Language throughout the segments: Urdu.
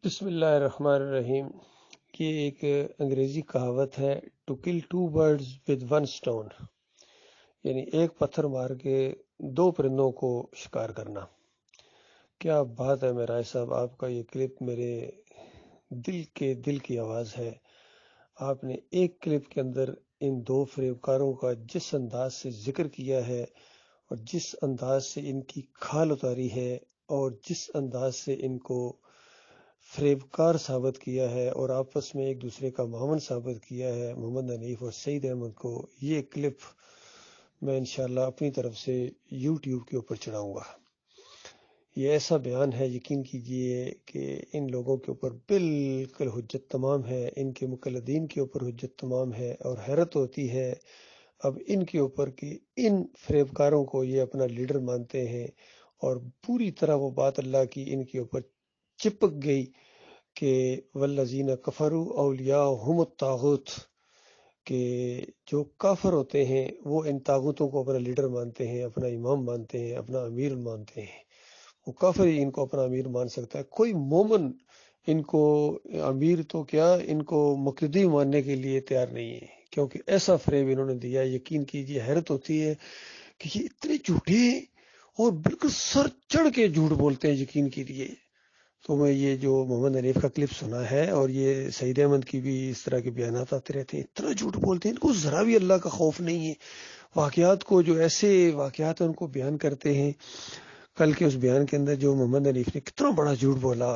بسم اللہ الرحمن الرحیم۔ یہ ایک انگریزی کہاوت ہے، to kill two birds with one stone, یعنی ایک پتھر مار کے دو پرندوں کو شکار کرنا۔ کیا بات ہے میرائے صاحب، آپ کا یہ کلپ میرے دل کی آواز ہے۔ آپ نے ایک کلپ کے اندر ان دو فریبکاروں کا جس انداز سے ذکر کیا ہے اور جس انداز سے ان کی کھال اتاری ہے اور جس انداز سے ان کو فریبکار ثابت کیا ہے اور آپس میں ایک دوسرے کا معاون ثابت کیا ہے، محمد حنیف اور سعید احمد کو، یہ کلپ میں انشاءاللہ اپنی طرف سے یوٹیوب کے اوپر چڑھاؤں گا۔ یہ ایسا بیان ہے، یقین کیجئے کہ ان لوگوں کے اوپر بالکل حجت تمام ہے، ان کے مقلدین کے اوپر حجت تمام ہے، اور حیرت ہوتی ہے اب ان کے اوپر کہ ان فریبکاروں کو یہ اپنا لیڈر مانتے ہیں، اور پوری طرح وہ بات اللہ کی ان کے اوپر چپک گئی کہ والذین کفروا اولیاءہم الطاغوت، کہ جو کافر ہوتے ہیں وہ ان طاغوتوں کو اپنا لیڈر مانتے ہیں، اپنا امام مانتے ہیں، اپنا امیر مانتے ہیں۔ وہ کافر ہی ان کو اپنا امیر مان سکتا ہے، کوئی مومن ان کو امیر تو کیا، ان کو مقتدی ماننے کے لیے تیار نہیں ہے، کیونکہ ایسا فریب انہوں نے دیا۔ یقین کیجیے، حیرت ہوتی ہے کہ یہ اتنے جھوٹے ہیں اور بالکل سر چڑھ کے جھوٹ بولتے ہیں۔ یقین کیجیے، تو میں یہ جو محمد حنیف کا کلپ سنا ہے اور یہ سعید احمد کی بھی اس طرح کے بیانات آتے رہتے ہیں، اتنا جھوٹ بولتے ہیں، ان کو ذرا بھی اللہ کا خوف نہیں ہے۔ واقعات کو، جو ایسے واقعات ہیں ان کو بیان کرتے ہیں۔ کل کے اس بیان کے اندر جو محمد حنیف نے کتنا بڑا جھوٹ بولا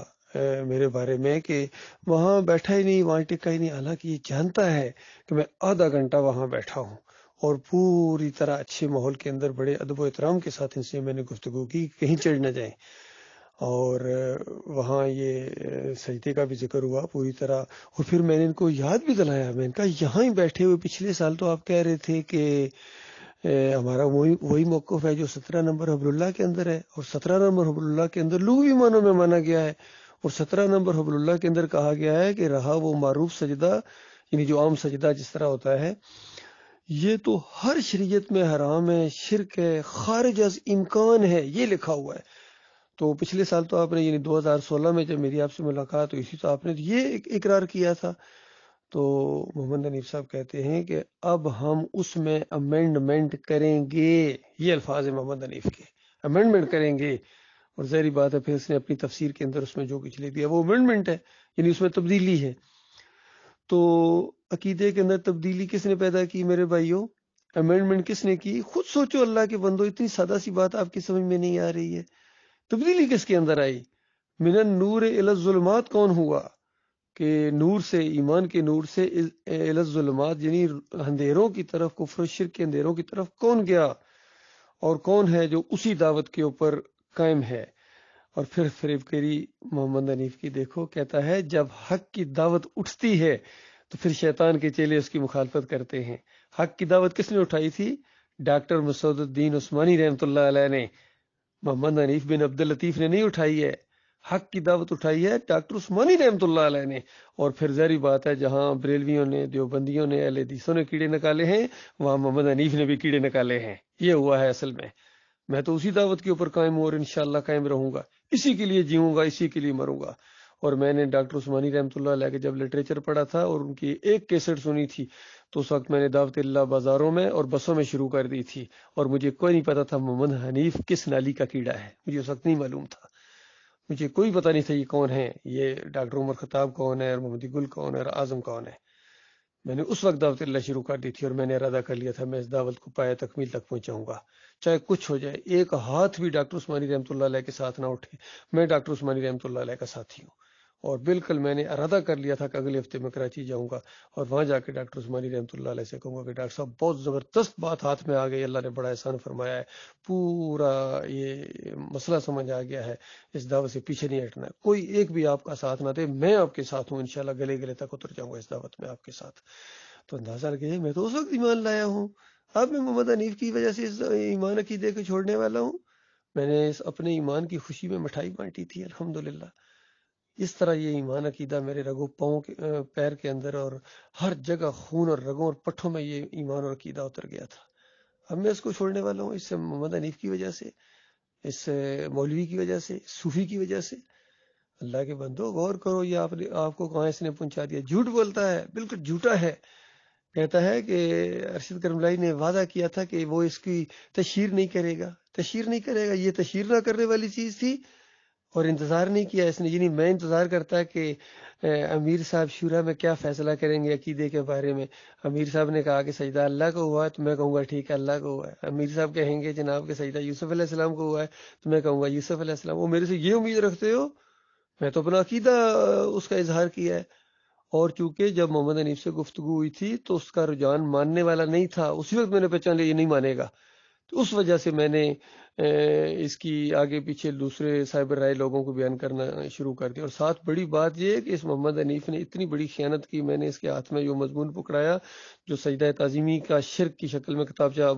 میرے بارے میں، کہ وہاں بیٹھا ہی نہیں، وہاں ٹکا ہی نہیں، حالانکہ یہ جانتا ہے کہ میں آدھا گھنٹہ وہاں بیٹھا ہوں اور پوری طرح اچھے ماحول کے اندر بڑے ادب و احترام کے ساتھ ان سے میں نے گفتگو کی، کہیں چڑھ نہ جائیں۔ اور وہاں یہ سجدے کا بھی ذکر ہوا پوری طرح، اور پھر میں نے ان کو یاد بھی دلایا، میں نے کہا یہاں ہی بیٹھے ہوئے پچھلے سال تو آپ کہہ رہے تھے کہ ہمارا وہی موقف ہے جو 17 نمبر حبل اللہ کے اندر ہے، اور 17 نمبر حبل اللہ کے اندر لغوی معنوں میں مانا گیا ہے، اور 17 نمبر حبل اللہ کے اندر کہا گیا ہے کہ رہا وہ معروف سجدہ، یعنی جو عام سجدہ جس طرح ہوتا ہے، یہ تو ہر شریعت میں حرام ہے، شرک ہے، خارج از امکان ہے، یہ لکھا ہوا ہے۔ تو پچھلے سال تو آپ نے، یعنی 2016 میں جب میری آپ سے ملاقات ہوئی تھی، تو آپ نے یہ اقرار کیا تھا۔ تو محمد حنیف صاحب کہتے ہیں کہ اب ہم اس میں امینڈمنٹ کریں گے، یہ الفاظ ہیں محمد حنیف کے، امینڈمنٹ کریں گے۔ اور ظاہری بات ہے، پھر اس نے اپنی تفسیر کے اندر اس میں جو کچھ لکھ دیا وہ امینڈمنٹ ہے، یعنی اس میں تبدیلی ہے۔ تو عقیدے کے اندر تبدیلی کس نے پیدا کی میرے بھائیوں؟ امینڈمنٹ کس نے کی؟ خود سوچو اللہ کے بندو، اتنی سادہ سی بات آپ کی سمجھ میں نہیں آ رہی ہے؟ تبدیلی کس کے اندر آئی؟ من النور الی الظلمات کون ہوا؟ کہ نور سے، ایمان کے نور سے الی الظلمات، یعنی اندھیروں کی طرف، کفر و شرک کے اندھیروں کی طرف کون گیا؟ اور کون ہے جو اسی دعوت کے اوپر قائم ہے؟ اور پھر فریب کری محمد حنیف کی دیکھو، کہتا ہے جب حق کی دعوت اٹھتی ہے تو پھر شیطان کے چیلے اس کی مخالفت کرتے ہیں۔ حق کی دعوت کس نے اٹھائی تھی؟ ڈاکٹر مسعود الدین عثمانی رحمۃ اللہ علیہ نے، محمد حنیف بن عبد اللطیف نے نہیں اٹھائی ہے۔ حق کی دعوت اٹھائی ہے ڈاکٹر عثمانی رحمۃ اللہ علیہ نے۔ اور پھر ظاہری بات ہے، جہاں بریلویوں نے، دیوبندیوں نے، اہل حدیثوں نے کیڑے نکالے ہیں، وہاں محمد حنیف نے بھی کیڑے نکالے ہیں۔ یہ ہوا ہے اصل میں تو اسی دعوت کے اوپر قائم ہوں اور انشاءاللہ قائم رہوں گا، اسی کے لیے جیوں گا، اسی کے لیے مروں گا۔ اور میں نے ڈاکٹر عثمانی رحمۃ اللہ علیہ کے جب لٹریچر پڑھا تھا اور ان کی ایک کیسٹ سنی تھی، تو اس وقت میں نے دعوت اللہ بازاروں میں اور بسوں میں شروع کر دی تھی، اور مجھے کوئی نہیں پتا تھا محمد حنیف کس نالی کا کیڑا ہے، مجھے اس وقت نہیں معلوم تھا، مجھے کوئی پتہ نہیں تھا یہ کون ہے، یہ ڈاکٹر عمر خطاب کون ہے اور محمد گل کون ہے اور اعظم کون ہے۔ میں نے اس وقت دعوت اللہ شروع کر دی تھی، اور میں نے ارادہ کر لیا تھا میں اس دعوت کو پایا تکمیل تک پہنچاؤں گا، چاہے کچھ ہو جائے۔ ایک ہاتھ بھی ڈاکٹر عثمانی رحمۃ اللہ علیہ کے ساتھ نہ اٹھے، میں ڈاکٹر عثمانی رحمۃ اللہ علیہ کا ساتھی ہوں، اور بالکل میں نے ارادہ کر لیا تھا کہ اگلے ہفتے میں کراچی جاؤں گا، اور وہاں جا کے ڈاکٹر عثمانی رحمۃ اللہ علیہ سے کہوں گا کہ ڈاکٹر صاحب بہت زبردست بات ہاتھ میں آ گئی، اللہ نے بڑا احسان فرمایا ہے، پورا یہ مسئلہ سمجھ آ گیا ہے، اس دعوت سے پیچھے نہیں ہٹنا ہے، کوئی ایک بھی آپ کا ساتھ نہ دے، میں آپ کے ساتھ ہوں، انشاءاللہ گلے گلے تک اتر جاؤں گا اس دعوت میں آپ کے ساتھ۔ تو اندازہ لگے، میں تو اس وقت ایمان لایا ہوں، اب میں محمد حنیف کی وجہ سے اس ایمان عقیدے کو چھوڑنے والا ہوں؟ میں نے اس اپنے ایمان کی خوشی میں مٹھائی بانٹی تھی، الحمدللہ۔ اس طرح یہ ایمان عقیدہ میرے رگوں پاؤں پیر کے اندر اور ہر جگہ خون اور رگوں اور پٹھوں میں یہ ایمان اور عقیدہ اتر گیا تھا۔ اب میں اس کو چھوڑنے والا ہوں؟ اس سے محمد حنیف کی وجہ سے، اس مولوی کی وجہ سے، صوفی کی وجہ سے؟ اللہ کے بندو غور کرو، یہ آپ کو کہاں اس نے پہنچا دیا. جھوٹ بولتا ہے، بالکل جھوٹا ہے. کہتا ہے کہ ارشد کرم اللہ نے وعدہ کیا تھا کہ وہ اس کی تشہیر نہیں کرے گا، تشہیر نہیں کرے گا. یہ تشہیر نہ کرنے والی چیز تھی اور انتظار نہیں کیا اس نے. یعنی میں انتظار کرتا کہ امیر صاحب شورا میں کیا فیصلہ کریں گے عقیدے کے بارے میں. امیر صاحب نے کہا کہ سجدہ اللہ کو ہوا ہے تو میں کہوں گا ٹھیک ہے اللہ کو ہوا ہے. امیر صاحب کہیں گے جناب کہ سجدہ یوسف علیہ السلام کو ہوا ہے تو میں کہوں گا یوسف علیہ السلام. وہ میرے سے یہ امید رکھتے ہو؟ میں تو اپنا عقیدہ اس کا اظہار کیا ہے. اور چونکہ جب محمد حنیف سے گفتگو ہوئی تھی تو اس کا رجحان ماننے والا نہیں تھا، اسی وقت میں نے پہچان لیا یہ نہیں مانے گا. تو اس وجہ سے میں نے اس کی آگے پیچھے دوسرے سائبر رائے لوگوں کو بیان کرنا شروع کر دیا. اور ساتھ بڑی بات یہ ہے کہ اس محمد حنیف نے اتنی بڑی خیانت کی. میں نے اس کے ہاتھ میں جو مضمون پکڑایا جو سجدہ تعظیمی کا شرک کی شکل میں کتابچہ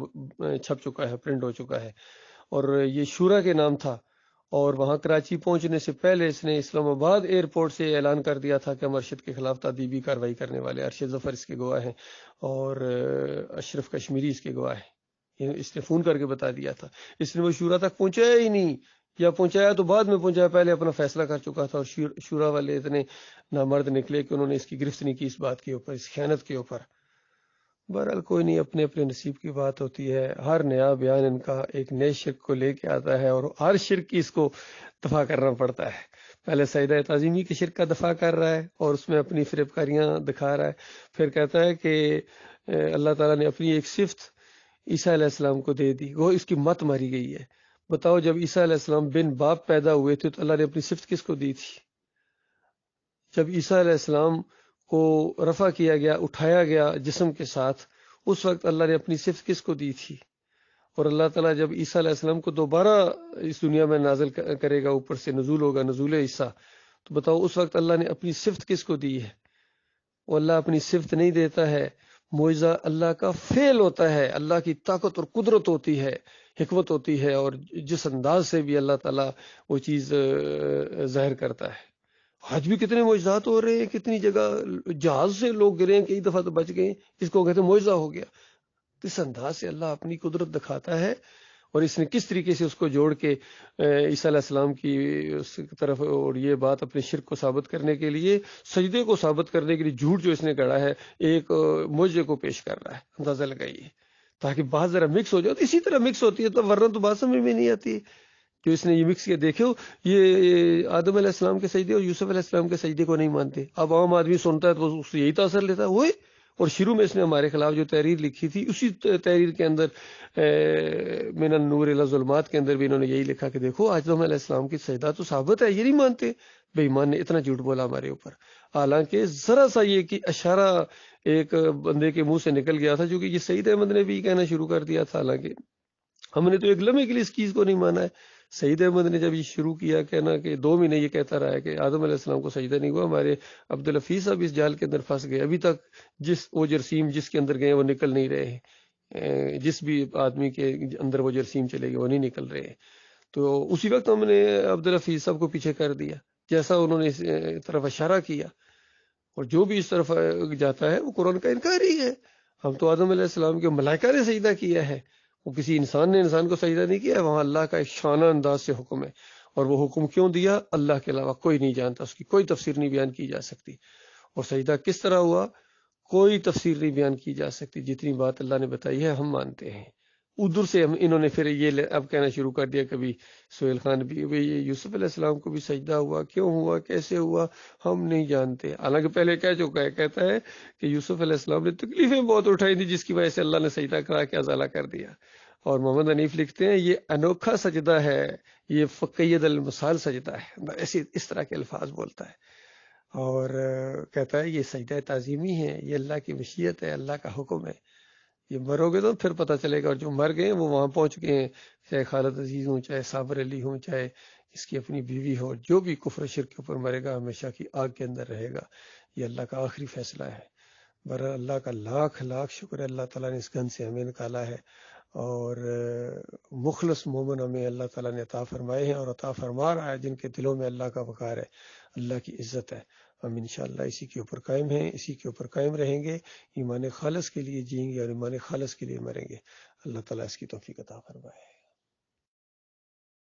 چھپ چکا ہے، پرنٹ ہو چکا ہے، اور یہ شورا کے نام تھا. اور وہاں کراچی پہنچنے سے پہلے اس نے اسلام آباد ایئرپورٹ سے اعلان کر دیا تھا کہ ہم ارشد کے خلاف تادیبی کارروائی کرنے والے. ارشد ظفر اس کے گواہ ہیں اور اشرف کشمیری اس کے گواہ ہیں. اس نے فون کر کے بتا دیا تھا. اس نے وہ شورا تک پہنچایا ہی نہیں، یا پہنچایا تو بعد میں پہنچایا، پہلے اپنا فیصلہ کر چکا تھا. اور شورا والے اتنے نامرد نکلے کہ انہوں نے اس کی گرفت نہیں کی اس بات کے اوپر، اس خیانت کے اوپر. بہرحال کوئی نہیں، اپنے اپنے نصیب کی بات ہوتی ہے. ہر نیا بیان ان کا ایک نئے شرک کو لے کے آتا ہے اور ہر شرک کی اس کو دفاع کرنا پڑتا ہے. پہلے سجدہ تعظیمی کے شرک کا دفاع کر رہا ہے اور اس میں اپنی فریب کاریاں دکھا رہا ہے. پھر کہتا ہے کہ اللہ تعالیٰ نے اپنی ایک صفت عیسیٰ علیہ السلام کو دے دی، وہ اس کی مت ماری گئی ہے. بتاؤ جب عیسیٰ علیہ السلام بن باپ پیدا ہوئے تھے تو اللہ نے اپنی صفت کس کو دی تھی؟ جب عیسیٰ علیہ السلام کو رفع کیا گیا، اٹھایا گیا جسم کے ساتھ، اس وقت اللہ نے اپنی صفت کس کو دی تھی؟ اور اللہ تعالیٰ جب عیسیٰ علیہ السلام کو دوبارہ اس دنیا میں نازل کرے گا، اوپر سے نزول ہوگا، نزول عیسیٰ، تو بتاؤ اس وقت اللہ نے اپنی صفت کس کو دی ہے؟ وہ اللہ اپنی صفت نہیں دیتا ہے. معجزہ اللہ کا فعل ہوتا ہے، اللہ کی طاقت اور قدرت ہوتی ہے، حکمت ہوتی ہے، اور جس انداز سے بھی اللہ تعالیٰ وہ چیز ظاہر کرتا ہے. آج بھی کتنے معجزات ہو رہے ہیں، کتنی جگہ جہاز سے لوگ گرے ہیں، کئی دفعہ تو بچ گئے. اس کو کہتے ہیں معجزہ ہو گیا. اس انداز سے اللہ اپنی قدرت دکھاتا ہے. اور اس نے کس طریقے سے اس کو جوڑ کے عیسیٰ علیہ السلام کی اس طرف، اور یہ بات اپنے شرک کو ثابت کرنے کے لیے، سجدے کو ثابت کرنے کے لیے جھوٹ جو اس نے گڑھا ہے، ایک معجزے کو پیش کر رہا ہے. اندازہ لگائیے، تاکہ بات ذرا مکس ہو جائے. تو اسی طرح مکس ہوتی ہے، تو ورنہ تو بات سمجھ میں نہیں آتی. جو اس نے یہ مکس کیا، دیکھو یہ آدم علیہ السلام کے سجدے اور یوسف علیہ السلام کے سجدے کو نہیں مانتے. اب عام آدمی سنتا ہے تو اس سے یہی تاثر لیتا ہے ہوئے. اور شروع میں اس نے ہمارے خلاف جو تحریر لکھی تھی، اسی تحریر کے اندر من النور الی الظلمات کے اندر بھی انہوں نے یہی لکھا کہ دیکھو آدم علیہ السلام کی سجدہ تو ثابت ہے، یہ نہیں مانتے. بے ایمان نے اتنا جھوٹ بولا ہمارے اوپر. حالانکہ ذرا سا یہ کہ اشارہ ایک بندے کے منہ سے نکل گیا تھا، جو کہ یہ سعید احمد نے بھی کہنا شروع کر دیا تھا. حالانکہ ہم نے تو ایک لمحے کے لیے اس چیز کو نہیں مانا ہے. سعید احمد نے جب یہ شروع کیا کہنا کہ 2 مہینے یہ کہتا رہا ہے کہ آدم علیہ السلام کو سجدہ نہیں ہوا، ہمارے عبدالحفیظ صاحب اس جال کے اندر پھنس گئے. ابھی تک جس وہ جرسیم جس کے اندر گئے وہ نکل نہیں رہے ہیں. جس بھی آدمی کے اندر وہ جرسیم چلے گئے وہ نہیں نکل رہے ہیں. تو اسی وقت ہم نے عبدالحفیظ صاحب کو پیچھے کر دیا جیسا انہوں نے اس طرف اشارہ کیا. اور جو بھی اس طرف جاتا ہے وہ قرآن کا انکار ہی ہے. ہم تو آدم علیہ السلام کے ملائکہ نے سجدہ کیا ہے، وہ کسی انسان نے انسان کو سجدہ نہیں کیا ہے. وہاں اللہ کا ایک شانہ انداز سے حکم ہے، اور وہ حکم کیوں دیا اللہ کے علاوہ کوئی نہیں جانتا، اس کی کوئی تفسیر نہیں بیان کی جا سکتی. اور سجدہ کس طرح ہوا کوئی تفسیر نہیں بیان کی جا سکتی. جتنی بات اللہ نے بتائی ہے ہم مانتے ہیں. ادھر سے انہوں نے پھر یہ اب کہنا شروع کر دیا، کبھی سہیل خان بھی یہ یوسف علیہ السلام کو بھی سجدہ ہوا، کیوں ہوا، کیسے ہوا، ہم نہیں جانتے. حالانکہ پہلے کہہ چکا ہے، کہتا ہے کہ یوسف علیہ السلام نے تکلیفیں بہت اٹھائی تھی جس کی وجہ سے اللہ نے سجدہ کرا کے ازالہ کر دیا. اور محمد حنیف لکھتے ہیں یہ انوکھا سجدہ ہے، یہ فقید المثال سجدہ ہے. ایسے اس طرح کے الفاظ بولتا ہے. اور کہتا ہے یہ سجدہ تعظیمی ہے، یہ اللہ کی مشیت ہے، اللہ کا حکم ہے. یہ مرو گے تو پھر پتہ چلے گا. اور جو مر گئے وہ وہاں پہنچ گئے ہیں، چاہے خالد عزیز ہوں، چاہے صابر علی ہوں، چاہے اس کی اپنی بیوی ہو، جو بھی کفر شرک کے اوپر مرے گا ہمیشہ کی آگ کے اندر رہے گا. یہ اللہ کا آخری فیصلہ ہے. برحال اللہ کا لاکھ لاکھ شکر ہے، اللہ تعالیٰ نے اس گن سے ہمیں نکالا ہے. اور مخلص مومن ہمیں اللہ تعالیٰ نے عطا فرمائے ہیں اور عطا فرما رہا ہے، جن کے دلوں میں اللہ کا وقار ہے، اللہ کی عزت ہے. ہم انشاءاللہ اسی کے اوپر قائم ہیں، اسی کے اوپر قائم رہیں گے. ایمان خالص کے لیے جئیں گے اور ایمان خالص کے لیے مریں گے. اللہ تعالیٰ اس کی توفیق عطا فرمائے.